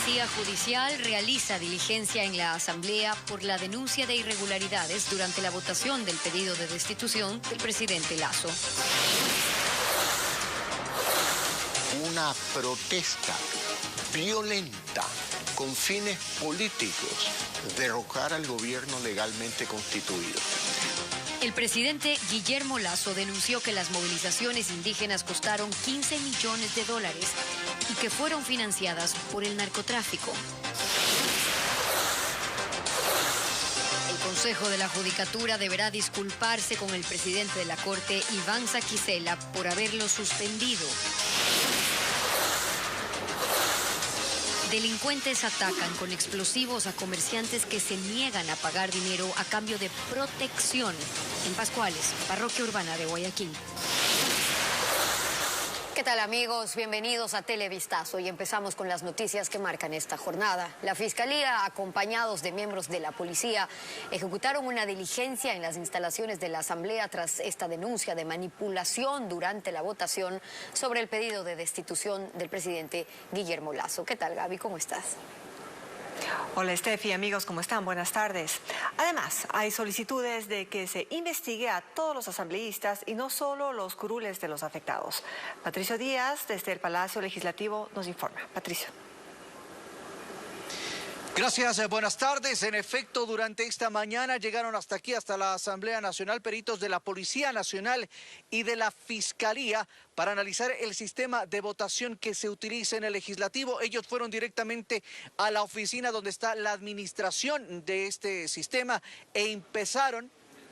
Policía Judicial realiza diligencia en la Asamblea por la denuncia de irregularidades durante la votación del pedido de destitución del presidente Lasso. Una protesta violenta con fines políticos, derrocar al gobierno legalmente constituido. El presidente Guillermo Lasso denunció que las movilizaciones indígenas costaron 15 millones de dólares y que fueron financiadas por el narcotráfico. El Consejo de la Judicatura deberá disculparse con el presidente de la Corte, Iván Saquicela, por haberlo suspendido. Delincuentes atacan con explosivos a comerciantes que se niegan a pagar dinero a cambio de protección en Pascuales, parroquia urbana de Guayaquil. ¿Qué tal, amigos? Bienvenidos a Televistazo y empezamos con las noticias que marcan esta jornada. La Fiscalía, acompañados de miembros de la policía, ejecutaron una diligencia en las instalaciones de la Asamblea tras esta denuncia de manipulación durante la votación sobre el pedido de destitución del presidente Guillermo Lasso. ¿Qué tal, Gaby? ¿Cómo estás? Hola, Steffi, amigos, ¿cómo están? Buenas tardes. Además, hay solicitudes de que se investigue a todos los asambleístas y no solo los curules de los afectados. Patricio Díaz, desde el Palacio Legislativo, nos informa. Patricio. Gracias, buenas tardes. En efecto, durante esta mañana llegaron hasta aquí, hasta la Asamblea Nacional, peritos de la Policía Nacional y de la Fiscalía para analizar el sistema de votación que se utiliza en el Legislativo. Ellos fueron directamente a la oficina donde está la administración de este sistema e empezaron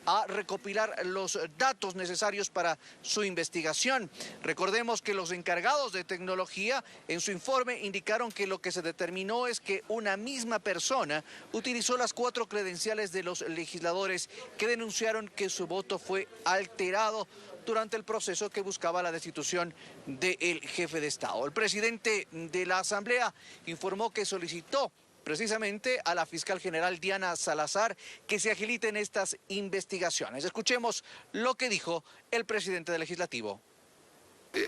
a recopilar los datos necesarios para su investigación. Recordemos que los encargados de tecnología en su informe indicaron que lo que se determinó es que una misma persona utilizó las 4 credenciales de los legisladores que denunciaron que su voto fue alterado durante el proceso que buscaba la destitución del jefe de Estado. El presidente de la Asamblea informó que solicitó precisamente a la fiscal general Diana Salazar que se agiliten estas investigaciones. Escuchemos lo que dijo el presidente del Legislativo.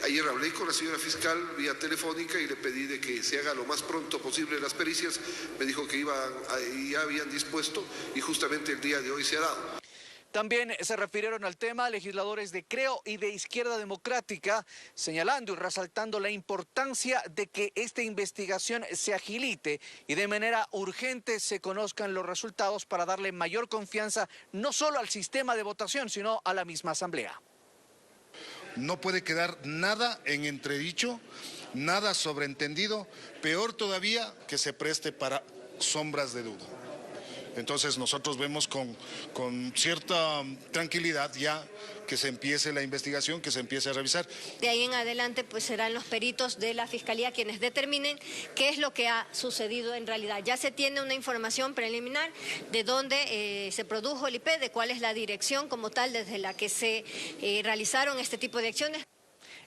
Ayer hablé con la señora fiscal vía telefónica y le pedí de que se haga lo más pronto posible las pericias. Me dijo que ya habían dispuesto y justamente el día de hoy se ha dado. También se refirieron al tema legisladores de Creo y de Izquierda Democrática, señalando y resaltando la importancia de que esta investigación se agilite y de manera urgente se conozcan los resultados para darle mayor confianza no solo al sistema de votación, sino a la misma Asamblea. No puede quedar nada en entredicho, nada sobreentendido, peor todavía que se preste para sombras de duda. Entonces nosotros vemos con cierta tranquilidad ya que se empiece la investigación, que se empiece a revisar. De ahí en adelante pues serán los peritos de la Fiscalía quienes determinen qué es lo que ha sucedido en realidad. Ya se tiene una información preliminar de dónde se produjo el IP, de cuál es la dirección como tal desde la que se realizaron este tipo de acciones.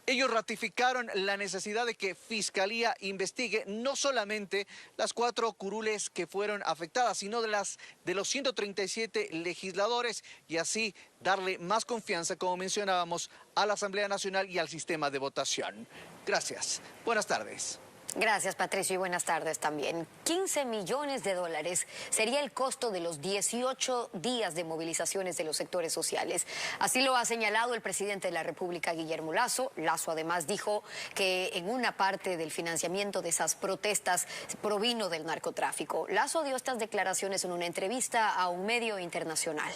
Ellos ratificaron la necesidad de que Fiscalía investigue no solamente las 4 curules que fueron afectadas, sino de los 137 legisladores y así darle más confianza, como mencionábamos, a la Asamblea Nacional y al sistema de votación. Gracias. Buenas tardes. Gracias, Patricio, y buenas tardes también. 15 millones de dólares sería el costo de los 18 días de movilizaciones de los sectores sociales. Así lo ha señalado el presidente de la República, Guillermo Lasso. Lasso además dijo que en una parte del financiamiento de esas protestas provino del narcotráfico. Lasso dio estas declaraciones en una entrevista a un medio internacional.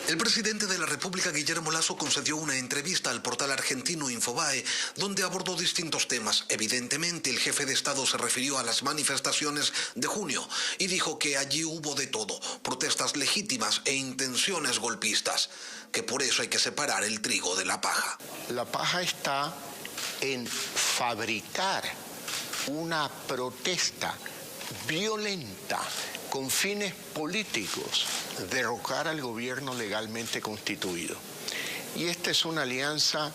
El presidente de la República, Guillermo Lasso, concedió una entrevista al portal argentino Infobae, donde abordó distintos temas. Evidentemente, el jefe de Estado se refirió a las manifestaciones de junio y dijo que allí hubo de todo, protestas legítimas e intenciones golpistas, que por eso hay que separar el trigo de la paja. La paja está en fabricar una protesta violenta con fines políticos, derrocar al gobierno legalmente constituido. Y esta es una alianza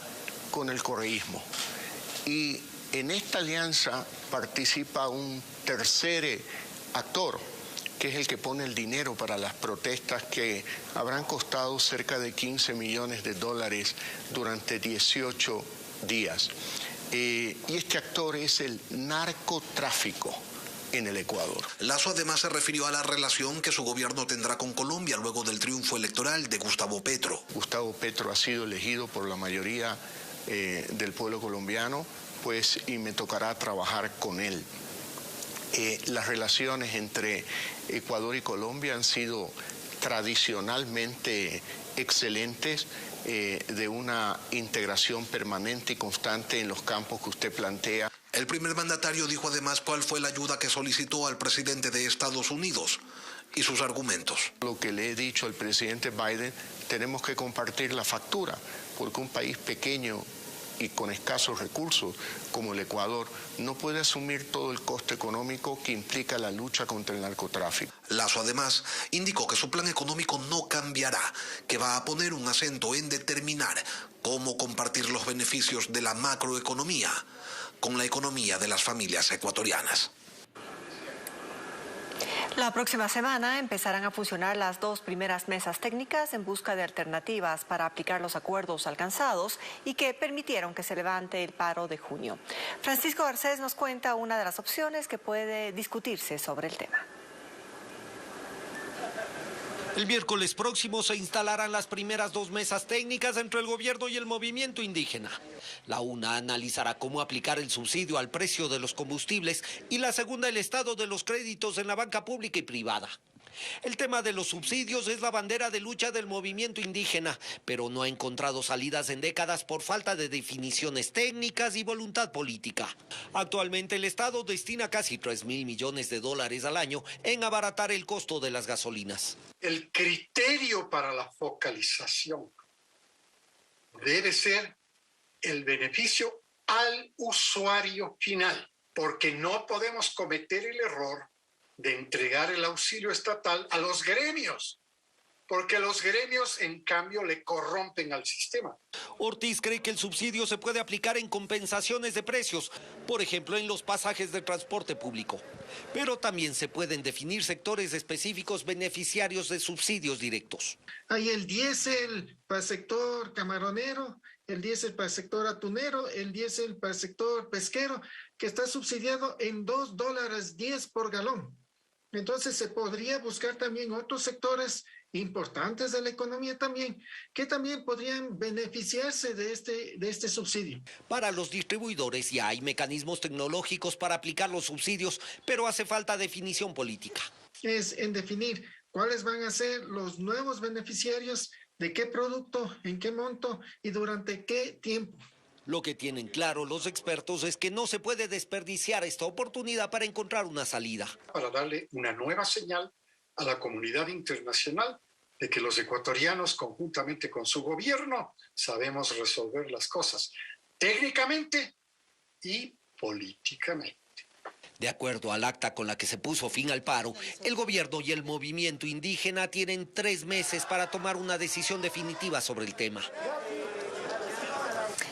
con el correísmo. Y en esta alianza participa un tercer actor, que es el que pone el dinero para las protestas que habrán costado cerca de 15 millones de dólares durante 18 días. y este actor es el narcotráfico en el Ecuador. Lasso además se refirió a la relación que su gobierno tendrá con Colombia luego del triunfo electoral de Gustavo Petro. Gustavo Petro ha sido elegido por la mayoría del pueblo colombiano, pues, y me tocará trabajar con él. Las relaciones entre Ecuador y Colombia han sido tradicionalmente excelentes, de una integración permanente y constante en los campos que usted plantea. El primer mandatario dijo además cuál fue la ayuda que solicitó al presidente de Estados Unidos y sus argumentos. Lo que le he dicho al presidente Biden, tenemos que compartir la factura, porque un país pequeño y con escasos recursos como el Ecuador no puede asumir todo el coste económico que implica la lucha contra el narcotráfico. Lasso además indicó que su plan económico no cambiará, que va a poner un acento en determinar cómo compartir los beneficios de la macroeconomía con la economía de las familias ecuatorianas. La próxima semana empezarán a funcionar las 2 primeras mesas técnicas en busca de alternativas para aplicar los acuerdos alcanzados y que permitieron que se levante el paro de junio. Francisco Garcés nos cuenta una de las opciones que puede discutirse sobre el tema. El miércoles próximo se instalarán las primeras 2 mesas técnicas entre el gobierno y el movimiento indígena. La una analizará cómo aplicar el subsidio al precio de los combustibles y la segunda el estado de los créditos en la banca pública y privada. El tema de los subsidios es la bandera de lucha del movimiento indígena, pero no ha encontrado salidas en décadas por falta de definiciones técnicas y voluntad política. Actualmente el Estado destina casi 3.000 millones de dólares al año en abaratar el costo de las gasolinas. El criterio para la focalización debe ser el beneficio al usuario final, porque no podemos cometer el error de entregar el auxilio estatal a los gremios, porque los gremios, en cambio, le corrompen al sistema. Ortiz cree que el subsidio se puede aplicar en compensaciones de precios, por ejemplo, en los pasajes de transporte público. Pero también se pueden definir sectores específicos beneficiarios de subsidios directos. Hay el diésel para el sector camaronero, el diésel para el sector atunero, el diésel para el sector pesquero, que está subsidiado en $2.10 por galón. Entonces se podría buscar también otros sectores importantes de la economía también, que también podrían beneficiarse de este subsidio. Para los distribuidores ya hay mecanismos tecnológicos para aplicar los subsidios, pero hace falta definición política. Es en definir cuáles van a ser los nuevos beneficiarios, de qué producto, en qué monto y durante qué tiempo. Lo que tienen claro los expertos es que no se puede desperdiciar esta oportunidad para encontrar una salida. Para darle una nueva señal a la comunidad internacional de que los ecuatorianos, conjuntamente con su gobierno, sabemos resolver las cosas técnicamente y políticamente. De acuerdo al acta con la que se puso fin al paro, el gobierno y el movimiento indígena tienen 3 meses para tomar una decisión definitiva sobre el tema.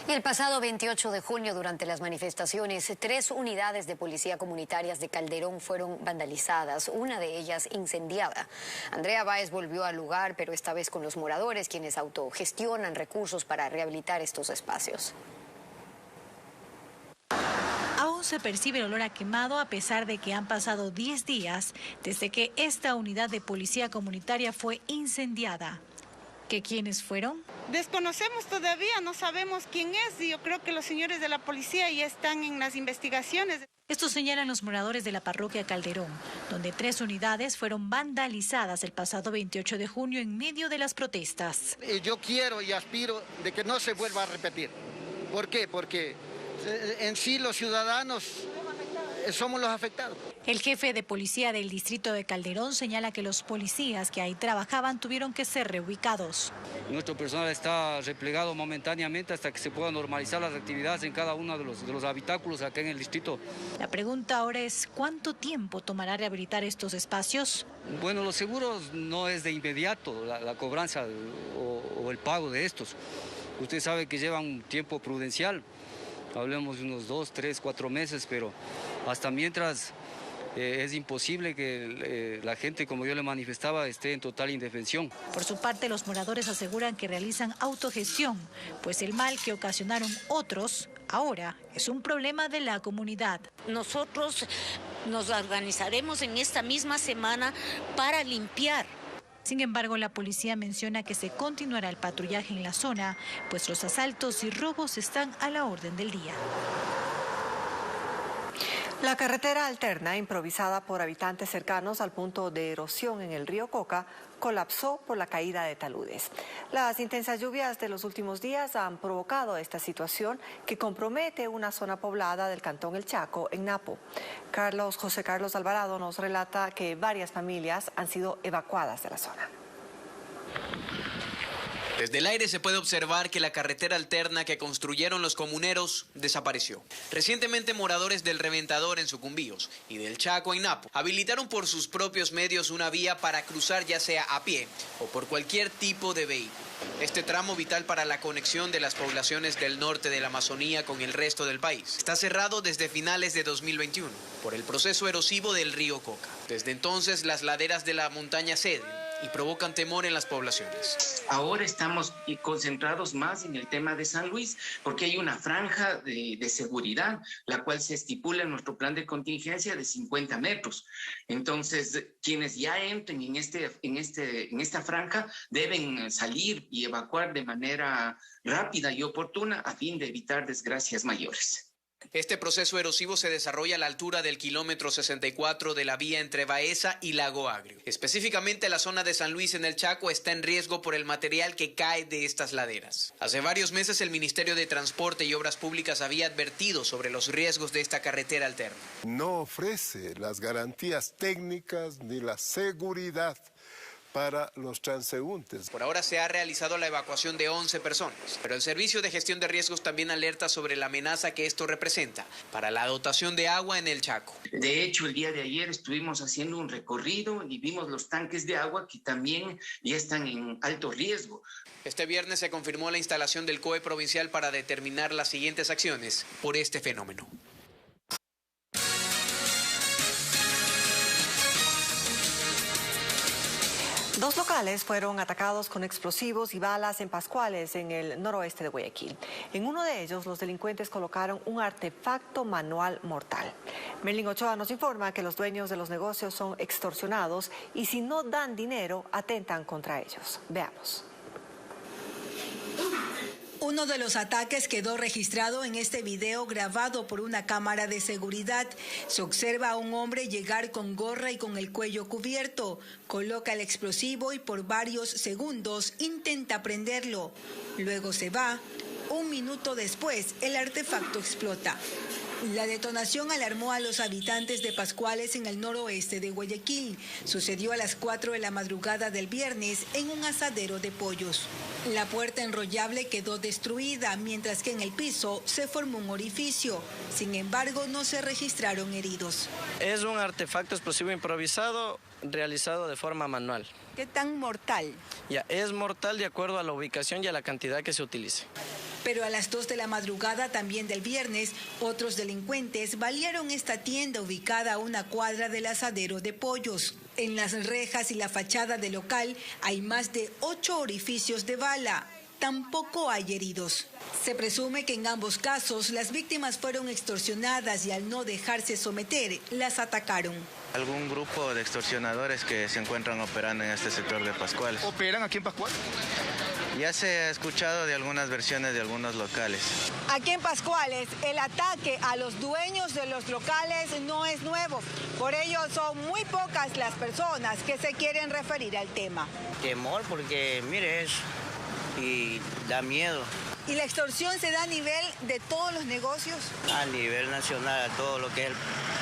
El pasado 28 de junio, durante las manifestaciones, 3 unidades de policía comunitarias de Calderón fueron vandalizadas, una de ellas incendiada. Andrea Báez volvió al lugar, pero esta vez con los moradores, quienes autogestionan recursos para rehabilitar estos espacios. Aún se percibe el olor a quemado a pesar de que han pasado 10 días desde que esta unidad de policía comunitaria fue incendiada. ¿Que quiénes fueron? Desconocemos todavía, no sabemos quién es y yo creo que los señores de la policía ya están en las investigaciones. Esto señalan los moradores de la parroquia Calderón, donde 3 unidades fueron vandalizadas el pasado 28 de junio en medio de las protestas. Yo quiero y aspiro de que no se vuelva a repetir. ¿Por qué? Porque en sí los ciudadanos somos los afectados. El jefe de policía del distrito de Calderón señala que los policías que ahí trabajaban tuvieron que ser reubicados. Nuestro personal está replegado momentáneamente hasta que se puedan normalizar las actividades en cada uno de los habitáculos acá en el distrito. La pregunta ahora es, ¿cuánto tiempo tomará rehabilitar estos espacios? Bueno, los seguros no es de inmediato la cobranza o el pago de estos. Usted sabe que llevan un tiempo prudencial. Hablemos de unos 2, 3, 4 meses, pero hasta mientras es imposible que la gente, como yo le manifestaba, esté en total indefensión. Por su parte, los moradores aseguran que realizan autogestión, pues el mal que ocasionaron otros Ahora es un problema de la comunidad. Nosotros nos organizaremos en esta misma semana para limpiar. Sin embargo, la policía menciona que se continuará el patrullaje en la zona, pues los asaltos y robos están a la orden del día. La carretera alterna, improvisada por habitantes cercanos al punto de erosión en el río Coca, colapsó por la caída de taludes. Las intensas lluvias de los últimos días han provocado esta situación que compromete una zona poblada del cantón El Chaco, en Napo. José Carlos Alvarado nos relata que varias familias han sido evacuadas de la zona. Desde el aire se puede observar que la carretera alterna que construyeron los comuneros desapareció. Recientemente, moradores del Reventador en Sucumbíos y del Chaco en Napo habilitaron por sus propios medios una vía para cruzar, ya sea a pie o por cualquier tipo de vehículo. Este tramo, vital para la conexión de las poblaciones del norte de la Amazonía con el resto del país, está cerrado desde finales de 2021 por el proceso erosivo del río Coca. Desde entonces, las laderas de la montaña ceden y provocan temor en las poblaciones. Ahora estamos concentrados más en el tema de San Luis, porque hay una franja de seguridad, la cual se estipula en nuestro plan de contingencia de 50 metros. Entonces, quienes ya entren en esta franja deben salir y evacuar de manera rápida y oportuna a fin de evitar desgracias mayores. Este proceso erosivo se desarrolla a la altura del kilómetro 64 de la vía entre Baeza y Lago Agrio. Específicamente, la zona de San Luis en el Chaco está en riesgo por el material que cae de estas laderas. Hace varios meses el Ministerio de Transporte y Obras Públicas había advertido sobre los riesgos de esta carretera alterna. No ofrece las garantías técnicas ni la seguridad para los transeúntes. Por ahora se ha realizado la evacuación de 11 personas, pero el Servicio de Gestión de Riesgos también alerta sobre la amenaza que esto representa para la dotación de agua en el Chaco. De hecho, el día de ayer estuvimos haciendo un recorrido y vimos los tanques de agua que también ya están en alto riesgo. Este viernes se confirmó la instalación del COE provincial para determinar las siguientes acciones por este fenómeno. Dos locales fueron atacados con explosivos y balas en Pascuales, en el noroeste de Guayaquil. En uno de ellos, los delincuentes colocaron un artefacto manual mortal. Merlin Ochoa nos informa que los dueños de los negocios son extorsionados y si no dan dinero, atentan contra ellos. Veamos. Uno de los ataques quedó registrado en este video grabado por una cámara de seguridad. Se observa a un hombre llegar con gorra y con el cuello cubierto. Coloca el explosivo y por varios segundos intenta prenderlo. Luego se va. Un minuto después, el artefacto explota. La detonación alarmó a los habitantes de Pascuales en el noroeste de Guayaquil. Sucedió a las 4 de la madrugada del viernes en un asadero de pollos. La puerta enrollable quedó destruida, mientras que en el piso se formó un orificio. Sin embargo, no se registraron heridos. Es un artefacto explosivo improvisado realizado de forma manual. ¿Qué tan mortal? Ya, es mortal de acuerdo a la ubicación y a la cantidad que se utilice. Pero a las 2 de la madrugada también del viernes, otros delincuentes balearon esta tienda ubicada a una cuadra del asadero de pollos. En las rejas y la fachada del local hay más de 8 orificios de bala. Tampoco hay heridos. Se presume que en ambos casos las víctimas fueron extorsionadas y al no dejarse someter, las atacaron. Algún grupo de extorsionadores que se encuentran operando en este sector de Pascuales. ¿Operan aquí en Pascual? Ya se ha escuchado de algunas versiones de algunos locales. Aquí en Pascuales, el ataque a los dueños de los locales no es nuevo. Por ello, son muy pocas las personas que se quieren referir al tema. Temor porque, mire, y da miedo. ¿Y la extorsión se da a nivel de todos los negocios? A nivel nacional, a todo lo que es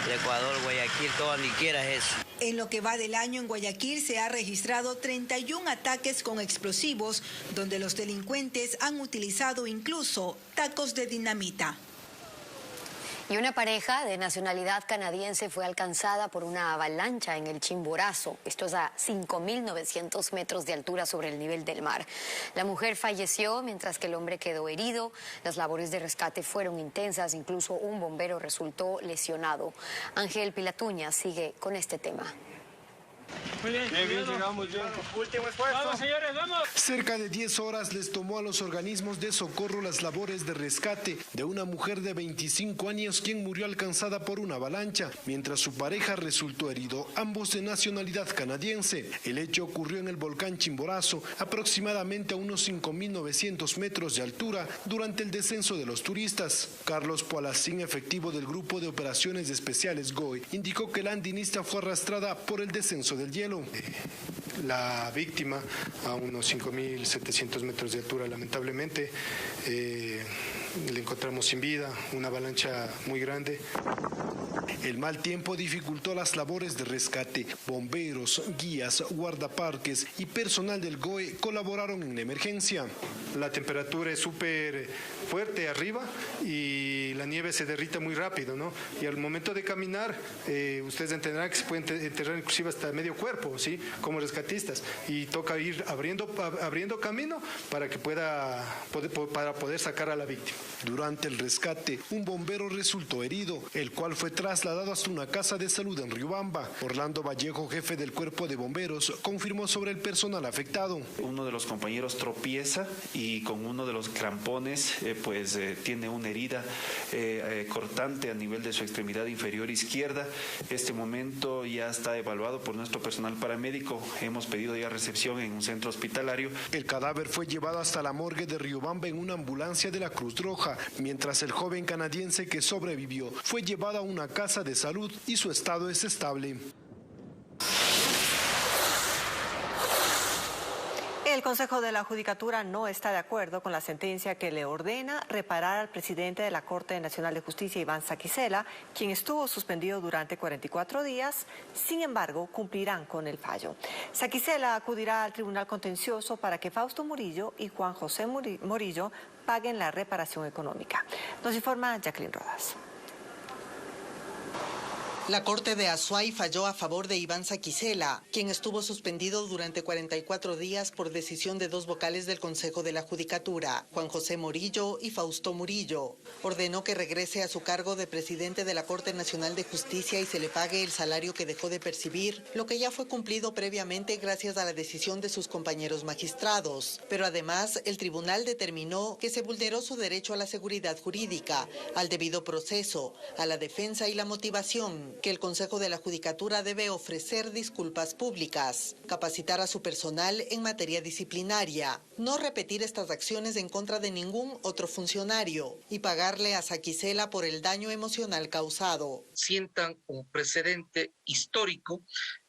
el Ecuador, Guayaquil, todo ni quiera es eso. En lo que va del año en Guayaquil se ha registrado 31 ataques con explosivos, donde los delincuentes han utilizado incluso tacos de dinamita. Y una pareja de nacionalidad canadiense fue alcanzada por una avalancha en el Chimborazo. Esto es a 5.900 metros de altura sobre el nivel del mar. La mujer falleció mientras que el hombre quedó herido. Las labores de rescate fueron intensas, incluso un bombero resultó lesionado. Ángel Pilatuña sigue con este tema. Muy bien, llegamos bien. Último esfuerzo. Vamos, señores, vamos. Cerca de 10 horas les tomó a los organismos de socorro las labores de rescate de una mujer de 25 años quien murió alcanzada por una avalancha, mientras su pareja resultó herido, ambos de nacionalidad canadiense. El hecho ocurrió en el volcán Chimborazo, aproximadamente a unos 5.900 metros de altura, durante el descenso de los turistas. Carlos Poalacín, efectivo del Grupo de Operaciones Especiales GOE, indicó que la andinista fue arrastrada por el descenso del hielo. La víctima a unos 5.700 metros de altura, lamentablemente, le encontramos sin vida, una avalancha muy grande. El mal tiempo dificultó las labores de rescate. Bomberos, guías, guardaparques y personal del GOE colaboraron en la emergencia. La temperatura es súper fuerte arriba y la nieve se derrita muy rápido, ¿no? Y al momento de caminar, ustedes entenderán que se puede enterrar inclusive hasta medio cuerpo, ¿sí? Como rescatistas. Y toca ir abriendo camino para que para poder sacar a la víctima. Durante el rescate, un bombero resultó herido, el cual fue trasladado hasta una casa de salud en Riobamba. Orlando Vallejo, jefe del cuerpo de bomberos, confirmó sobre el personal afectado. Uno de los compañeros tropieza y con uno de los crampones tiene una herida cortante a nivel de su extremidad inferior izquierda. Este momento ya está evaluado por nuestro personal paramédico. Hemos pedido ya recepción en un centro hospitalario. El cadáver fue llevado hasta la morgue de Riobamba en una ambulancia de la Cruz Roja, mientras el joven canadiense que sobrevivió fue llevado a una casa de salud y su estado es estable. El Consejo de la Judicatura no está de acuerdo con la sentencia que le ordena reparar al presidente de la Corte Nacional de Justicia, Iván Saquicela, quien estuvo suspendido durante 44 días. Sin embargo, cumplirán con el fallo. Saquicela acudirá al Tribunal Contencioso para que Fausto Murillo y Juan José Murillo paguen la reparación económica. Nos informa Jacqueline Rodas. La Corte de Azuay falló a favor de Iván Saquicela, quien estuvo suspendido durante 44 días por decisión de dos vocales del Consejo de la Judicatura, Juan José Murillo y Fausto Murillo. Ordenó que regrese a su cargo de presidente de la Corte Nacional de Justicia y se le pague el salario que dejó de percibir, lo que ya fue cumplido previamente gracias a la decisión de sus compañeros magistrados. Pero además, el tribunal determinó que se vulneró su derecho a la seguridad jurídica, al debido proceso, a la defensa y la motivación, que el Consejo de la Judicatura debe ofrecer disculpas públicas, capacitar a su personal en materia disciplinaria, no repetir estas acciones en contra de ningún otro funcionario y pagarle a Saquicela por el daño emocional causado. Sientan un precedente histórico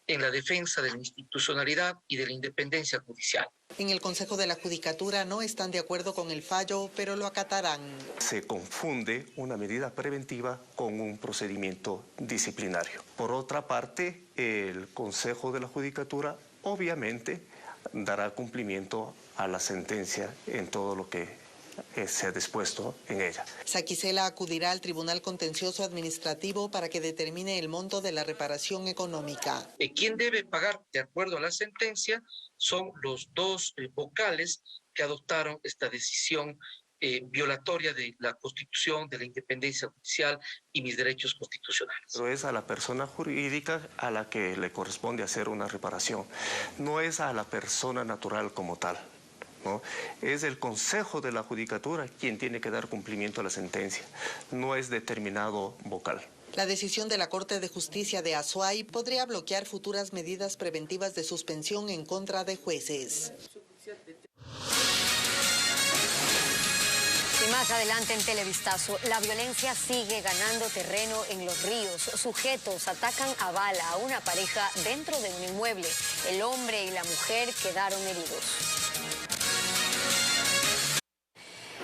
en la defensa de la institucionalidad y de la independencia judicial. En el Consejo de la Judicatura no están de acuerdo con el fallo, pero lo acatarán. Se confunde una medida preventiva con un procedimiento disciplinario. Por otra parte, el Consejo de la Judicatura obviamente dará cumplimiento a la sentencia en todo lo que se ha dispuesto en ella. Saquicela acudirá al Tribunal Contencioso Administrativo para que determine el monto de la reparación económica. Quien debe pagar de acuerdo a la sentencia son los dos vocales que adoptaron esta decisión violatoria de la Constitución, de la independencia judicial y mis derechos constitucionales. Pero es a la persona jurídica a la que le corresponde hacer una reparación, no es a la persona natural como tal. ¿No? Es el Consejo de la Judicatura quien tiene que dar cumplimiento a la sentencia, no es determinado vocal. La decisión de la Corte de Justicia de Azuay podría bloquear futuras medidas preventivas de suspensión en contra de jueces. Y más adelante en Televistazo, la violencia sigue ganando terreno en Los Ríos. Sujetos atacan a bala a una pareja dentro de un inmueble. El hombre y la mujer quedaron heridos.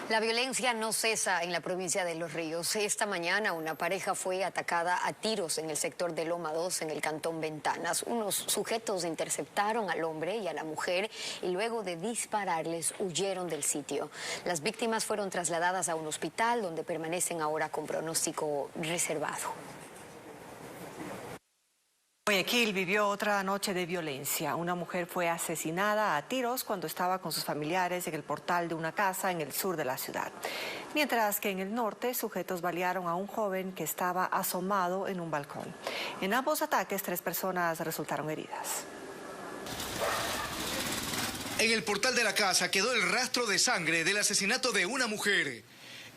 La violencia no cesa en la provincia de Los Ríos. Esta mañana una pareja fue atacada a tiros en el sector de Loma 2, en el cantón Ventanas. Unos sujetos interceptaron al hombre y a la mujer y luego de dispararles huyeron del sitio. Las víctimas fueron trasladadas a un hospital donde permanecen ahora con pronóstico reservado. Guayaquil vivió otra noche de violencia. Una mujer fue asesinada a tiros cuando estaba con sus familiares en el portal de una casa en el sur de la ciudad. Mientras que en el norte, sujetos balearon a un joven que estaba asomado en un balcón. En ambos ataques, 3 personas resultaron heridas. En el portal de la casa quedó el rastro de sangre del asesinato de una mujer.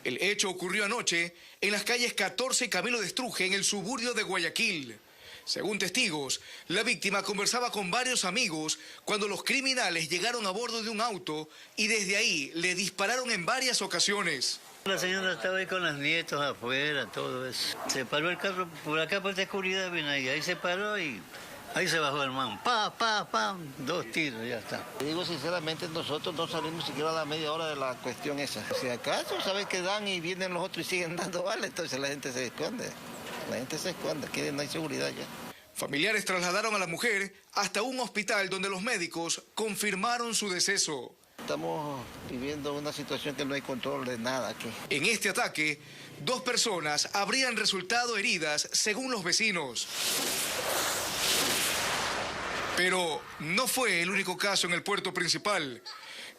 El hecho ocurrió anoche en las calles 14 y Camilo de Estruje, en el suburbio de Guayaquil. Según testigos, la víctima conversaba con varios amigos cuando los criminales llegaron a bordo de un auto y desde ahí le dispararon en varias ocasiones. La señora estaba ahí con los nietos afuera, todo eso. Se paró el carro por acá por esta oscuridad, ven ahí se paró y ahí se bajó el man. ¡Pa! 2 tiros, ya está. Digo sinceramente, nosotros no salimos siquiera a la media hora de la cuestión esa. Si acaso sabes que dan y vienen los otros y siguen dando balas, entonces la gente se esconde. La gente se esconde, aquí no hay seguridad ya. Familiares trasladaron a la mujer hasta un hospital donde los médicos confirmaron su deceso. Estamos viviendo una situación que no hay control de nada aquí. En este ataque, 2 personas habrían resultado heridas según los vecinos. Pero no fue el único caso en el puerto principal,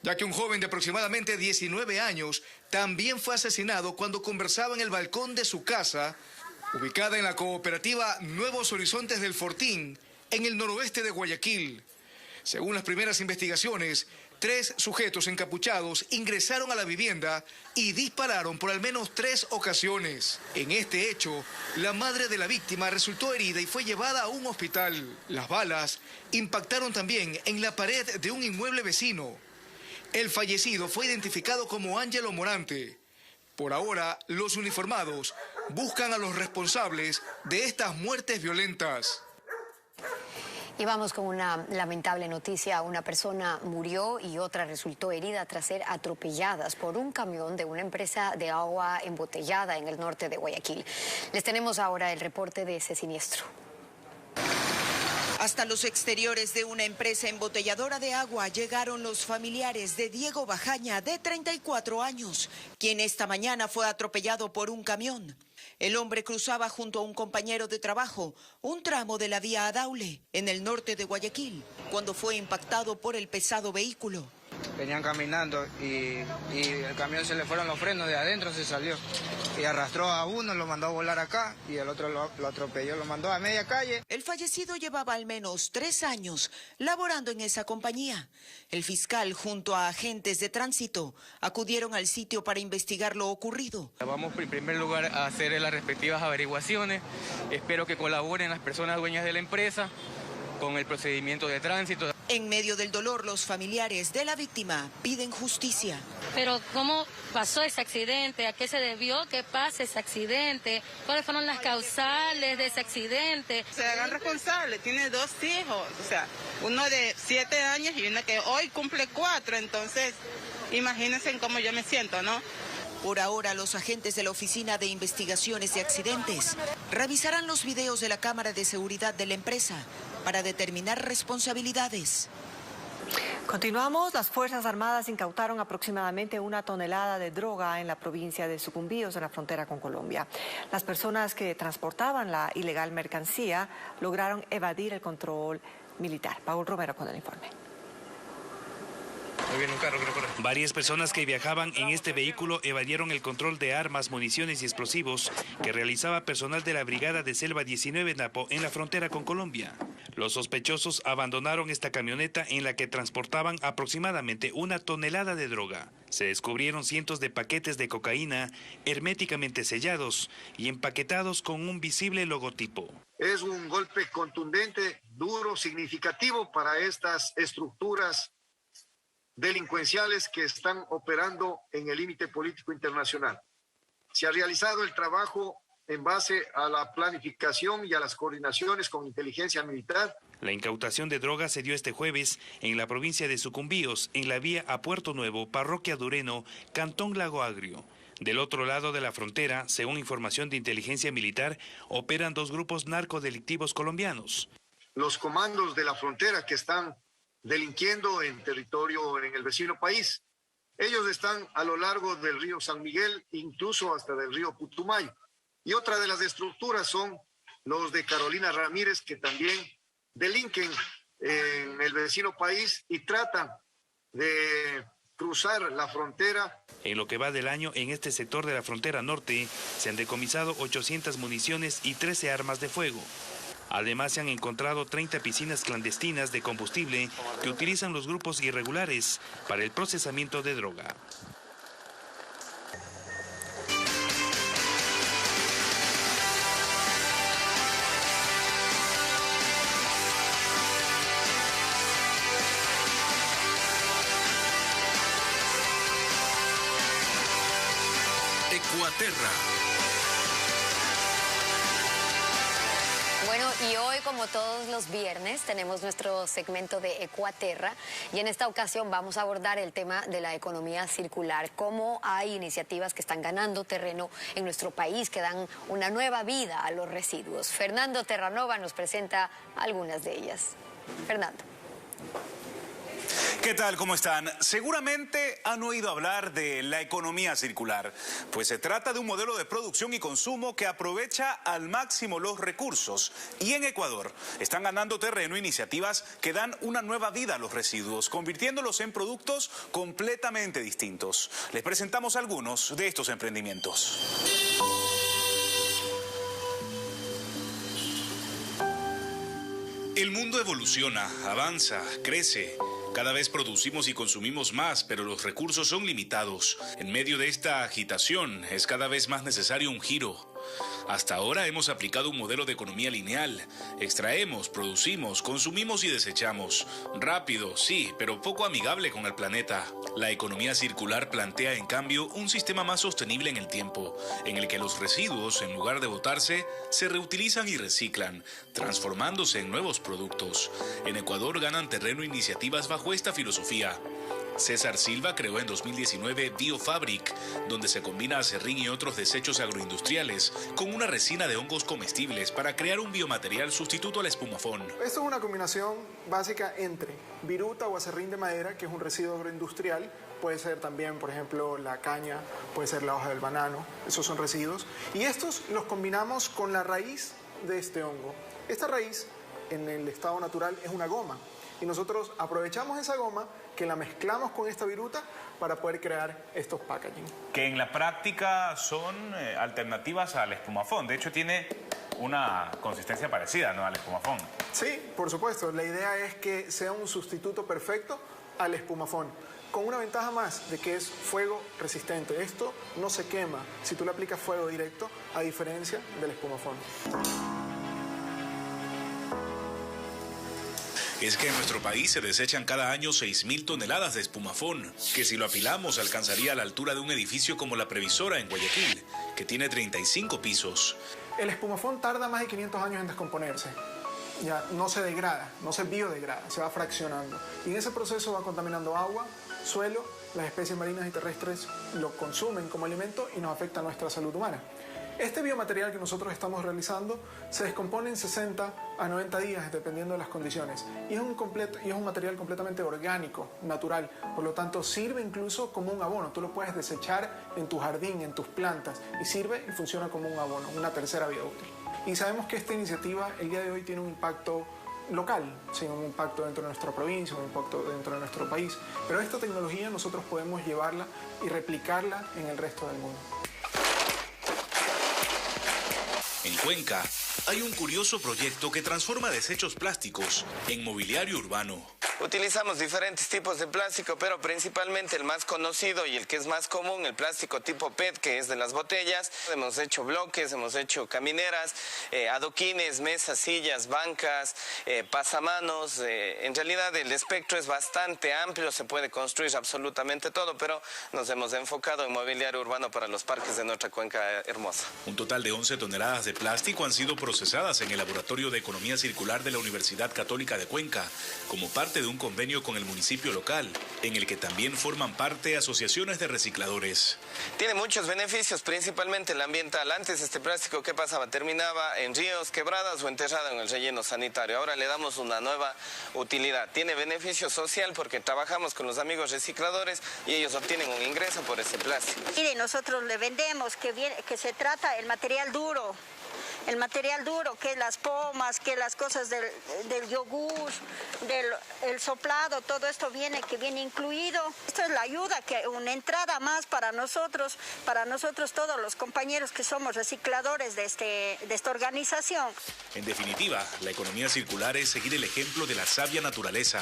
ya que un joven de aproximadamente 19 años también fue asesinado cuando conversaba en el balcón de su casa, ubicada en la cooperativa Nuevos Horizontes del Fortín, en el noroeste de Guayaquil. Según las primeras investigaciones, 3 sujetos encapuchados ingresaron a la vivienda y dispararon por al menos 3 ocasiones. En este hecho, la madre de la víctima resultó herida y fue llevada a un hospital. Las balas impactaron también en la pared de un inmueble vecino. El fallecido fue identificado como Ángelo Morante. Por ahora, los uniformados buscan a los responsables de estas muertes violentas. Y vamos con una lamentable noticia. Una persona murió y otra resultó herida tras ser atropelladas por un camión de una empresa de agua embotellada en el norte de Guayaquil. Les tenemos ahora el reporte de ese siniestro. Hasta los exteriores de una empresa embotelladora de agua llegaron los familiares de Diego Bajaña, de 34 años, quien esta mañana fue atropellado por un camión. El hombre cruzaba junto a un compañero de trabajo un tramo de la vía Adaule, en el norte de Guayaquil, cuando fue impactado por el pesado vehículo. Venían caminando y el camión se le fueron los frenos, de adentro se salió. Y arrastró a uno, lo mandó a volar acá y el otro lo atropelló, lo mandó a media calle. El fallecido llevaba al menos 3 años laborando en esa compañía. El fiscal junto a agentes de tránsito acudieron al sitio para investigar lo ocurrido. Vamos en primer lugar a hacer las respectivas averiguaciones. Espero que colaboren las personas dueñas de la empresa con el procedimiento de tránsito. En medio del dolor, los familiares de la víctima piden justicia. Pero ¿cómo pasó ese accidente? ¿A qué se debió que pase ese accidente? ¿Cuáles fueron las causales de ese accidente? Se hagan responsables, tiene 2 hijos, o sea, uno de 7 años y uno que hoy cumple 4, entonces imagínense cómo yo me siento, ¿no? Por ahora, los agentes de la Oficina de Investigaciones de Accidentes revisarán los videos de la cámara de seguridad de la empresa para determinar responsabilidades. Continuamos. Las Fuerzas Armadas incautaron aproximadamente 1 tonelada de droga en la provincia de Sucumbíos, en la frontera con Colombia. Las personas que transportaban la ilegal mercancía lograron evadir el control militar. Paul Romero con el informe. Varias personas que viajaban en este vehículo evadieron el control de armas, municiones y explosivos que realizaba personal de la Brigada de Selva 19 Napo en la frontera con Colombia. Los sospechosos abandonaron esta camioneta en la que transportaban aproximadamente 1 tonelada de droga. Se descubrieron cientos de paquetes de cocaína herméticamente sellados y empaquetados con un visible logotipo. Es un golpe contundente, duro, significativo para estas estructuras delincuenciales que están operando en el límite político internacional. Se ha realizado el trabajo en base a la planificación y a las coordinaciones con inteligencia militar. La incautación de drogas se dio este jueves en la provincia de Sucumbíos, en la vía a Puerto Nuevo, Parroquia Dureno, Cantón Lago Agrio. Del otro lado de la frontera, según información de inteligencia militar, operan 2 grupos narcodelictivos colombianos. Los comandos de la frontera que están delinquiendo en territorio en el vecino país. Ellos están a lo largo del río San Miguel, incluso hasta del río Putumayo. Y otra de las estructuras son los de Carolina Ramírez, que también delinquen en el vecino país y tratan de cruzar la frontera. En lo que va del año, en este sector de la frontera norte, se han decomisado 800 municiones y 13 armas de fuego. Además, se han encontrado 30 piscinas clandestinas de combustible que utilizan los grupos irregulares para el procesamiento de droga. Ecuaterra. Bueno, y hoy, como todos los viernes, tenemos nuestro segmento de Ecuaterra y en esta ocasión vamos a abordar el tema de la economía circular, cómo hay iniciativas que están ganando terreno en nuestro país, que dan una nueva vida a los residuos. Fernando Terranova nos presenta algunas de ellas. Fernando. ¿Qué tal? ¿Cómo están? Seguramente han oído hablar de la economía circular, pues se trata de un modelo de producción y consumo que aprovecha al máximo los recursos. Y en Ecuador están ganando terreno iniciativas que dan una nueva vida a los residuos, convirtiéndolos en productos completamente distintos. Les presentamos algunos de estos emprendimientos. El mundo evoluciona, avanza, crece. Cada vez producimos y consumimos más, pero los recursos son limitados. En medio de esta agitación es cada vez más necesario un giro. Hasta ahora hemos aplicado un modelo de economía lineal. Extraemos, producimos, consumimos y desechamos. Rápido, sí, pero poco amigable con el planeta. La economía circular plantea, en cambio, un sistema más sostenible en el tiempo, en el que los residuos, en lugar de botarse, se reutilizan y reciclan, transformándose en nuevos productos. En Ecuador ganan terreno iniciativas bajo esta filosofía. César Silva creó en 2019 Biofabric, donde se combina acerrín y otros desechos agroindustriales con una resina de hongos comestibles para crear un biomaterial sustituto al espumafón. Esto es una combinación básica entre viruta o acerrín de madera, que es un residuo agroindustrial, puede ser también, por ejemplo, la caña, puede ser la hoja del banano, esos son residuos, y estos los combinamos con la raíz de este hongo. Esta raíz, en el estado natural, es una goma, y nosotros aprovechamos esa goma que la mezclamos con esta viruta para poder crear estos packaging. Que en la práctica son alternativas al espumafón. De hecho, tiene una consistencia parecida, ¿no?, al espumafón. Sí, por supuesto. La idea es que sea un sustituto perfecto al espumafón, con una ventaja más de que es fuego resistente. Esto no se quema si tú le aplicas fuego directo, a diferencia del espumafón. Es que en nuestro país se desechan cada año 6.000 toneladas de espumafón, que si lo apilamos alcanzaría a la altura de un edificio como La Previsora en Guayaquil, que tiene 35 pisos. El espumafón tarda más de 500 años en descomponerse. Ya no se degrada, no se biodegrada, se va fraccionando. Y en ese proceso va contaminando agua, suelo, las especies marinas y terrestres lo consumen como alimento y nos afecta a nuestra salud humana. Este biomaterial que nosotros estamos realizando se descompone en 60 a 90 días, dependiendo de las condiciones. Y es un material completamente orgánico, natural. Por lo tanto, sirve incluso como un abono. Tú lo puedes desechar en tu jardín, en tus plantas, y sirve y funciona como un abono, una tercera vida útil. Y sabemos que esta iniciativa el día de hoy tiene un impacto local, sí, un impacto dentro de nuestra provincia, un impacto dentro de nuestro país. Pero esta tecnología nosotros podemos llevarla y replicarla en el resto del mundo. En Cuenca hay un curioso proyecto que transforma desechos plásticos en mobiliario urbano. Utilizamos diferentes tipos de plástico, pero principalmente el más conocido y el que es más común, el plástico tipo PET, que es de las botellas. Hemos hecho bloques, hemos hecho camineras, adoquines, mesas, sillas, bancas, pasamanos. En realidad el espectro es bastante amplio, se puede construir absolutamente todo, pero nos hemos enfocado en mobiliario urbano para los parques de nuestra Cuenca hermosa. Un total de 11 toneladas de plástico han sido procesadas en el Laboratorio de Economía Circular de la Universidad Católica de Cuenca, como parte de un convenio con el municipio local, en el que también forman parte asociaciones de recicladores. Tiene muchos beneficios, principalmente el ambiental. Antes este plástico, ¿qué pasaba? Terminaba en ríos, quebradas o enterrado en el relleno sanitario. Ahora le damos una nueva utilidad. Tiene beneficio social porque trabajamos con los amigos recicladores y ellos obtienen un ingreso por ese plástico. Mire, nosotros le vendemos que se trata el material duro. el material duro, que las pomas, que las cosas del yogur, el soplado, todo esto que viene incluido. Esto es la ayuda, que una entrada más para nosotros todos los compañeros que somos recicladores de esta organización. En definitiva, la economía circular es seguir el ejemplo de la sabia naturaleza,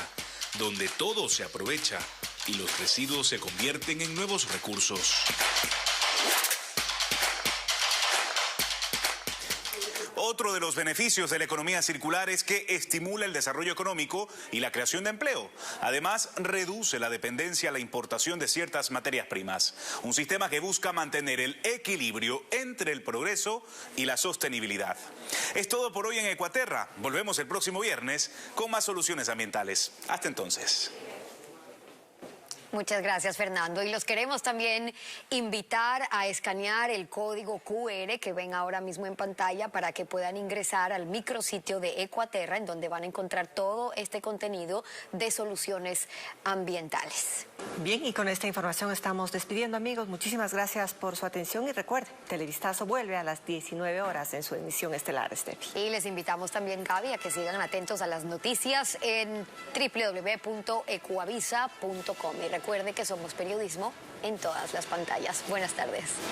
donde todo se aprovecha y los residuos se convierten en nuevos recursos. Otro de los beneficios de la economía circular es que estimula el desarrollo económico y la creación de empleo. Además, reduce la dependencia a la importación de ciertas materias primas. Un sistema que busca mantener el equilibrio entre el progreso y la sostenibilidad. Es todo por hoy en Ecuaterra. Volvemos el próximo viernes con más soluciones ambientales. Hasta entonces. Muchas gracias, Fernando. Y los queremos también invitar a escanear el código QR que ven ahora mismo en pantalla para que puedan ingresar al micrositio de Ecuaterra, en donde van a encontrar todo este contenido de soluciones ambientales. Bien, y con esta información estamos despidiendo, amigos. Muchísimas gracias por su atención y recuerden, Televistazo vuelve a las 19 horas en su emisión estelar, Steffi. Y les invitamos también, Gaby, a que sigan atentos a las noticias en www.ecuavisa.com. Recuerde que somos periodismo en todas las pantallas. Buenas tardes.